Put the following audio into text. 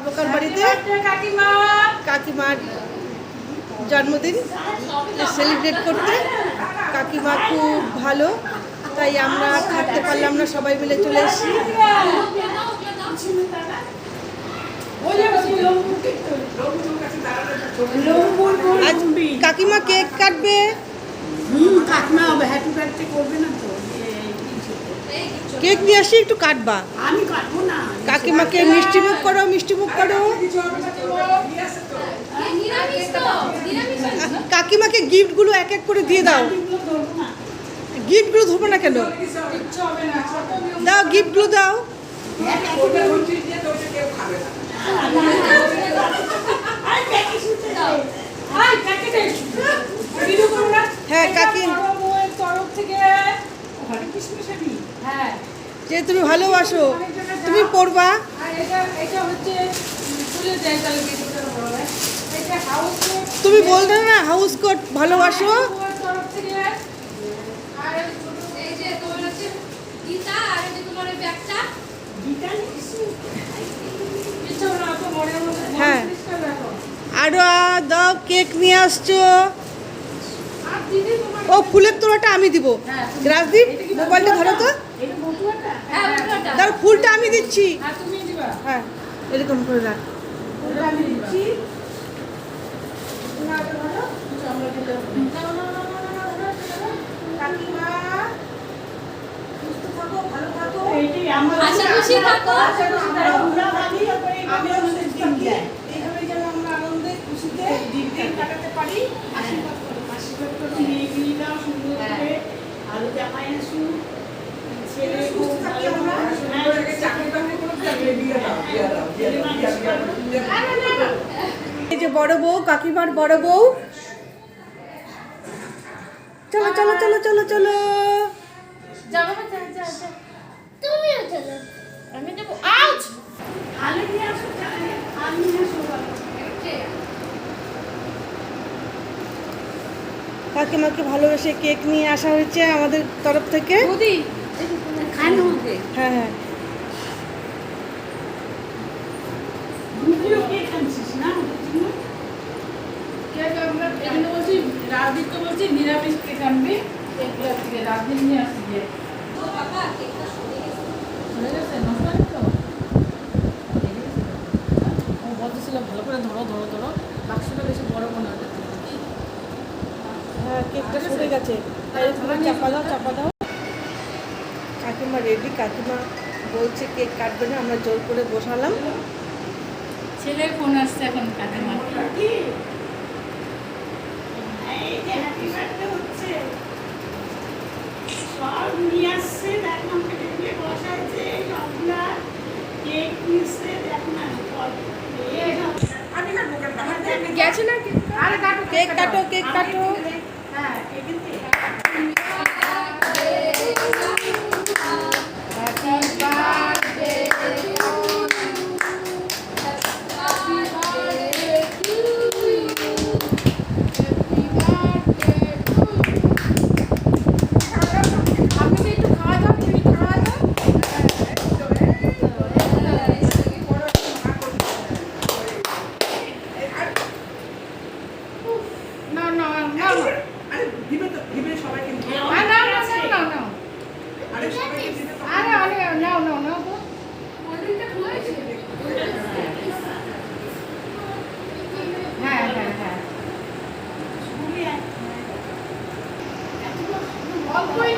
সর্বকার বাড়িতে কাকিমার জন্মদিন সেলিব্রেট করতে। কাকিমা খুব ভালো, তাই আমরা থাকতে পারলাম না, সবাই মিলে চলে এসেছি। কাকিমা কেক কাটবে। কাকিমা হ্যাপি বার্থডে করবে না তো? কেক নিয়ে আসি, একটু কাটবা। আমি কাটবো না। কাকিমাকে মিষ্টিমুখ করো, মিষ্টিমুখ করো। কাকিমাকে গিফটগুলো এক এক করে দিয়ে দাও। গিফটগুলো ধরবো না কেন? দাও, গিফটগুলো দাও। হ্যাঁ কাকি, যে তুমি ভালোবাসো, তুমি পড়বা। তুমি বলতে না হাউস কোট ভালোবাসো। হ্যাঁ, আরো দাও, কেক নিয়ে আসছো। ও ফুলের তোড়াটা আমি দিব। রাজদীপ, মোবাইলটা ধরো তো। ধরো, ফুলটা আমি দিচ্ছি। হ্যাঁ, এরকম করে রাখ। এইভাবে যেন আমরা আনন্দে খুশিতে দিন কাটাতে পারি। এই যে বড় বউ, কাকিমার বড় বউ। চলো চলো চলো চলো চলো। কাকিমাকে ভালোবেসে কেক নিয়ে আসা হয়েছে আমাদের তরফ থেকে। হ্যাঁ হ্যাঁ, রাজদীপকে বলছি নিরামিষ কেক আনবি, রাজদীপ নিয়ে আসছি। ও বলতেছিল ভালো করে ধরো ধরো ধরো, বাক্সটা বেশি বড় মনে হয়। হ্যাঁ, কেকটা সরে গেছে, চাপা দাও চাপা দাও। কাকিমা রেডি, কাকিমা বলছে কেক কাটবে না, আমরা জোর করে বসালাম। ছেলের ফোন আসছে এখন কাকিমার। গেছে না কেক কাটো, কেক কাটো। হ্যাঁ, অল্পই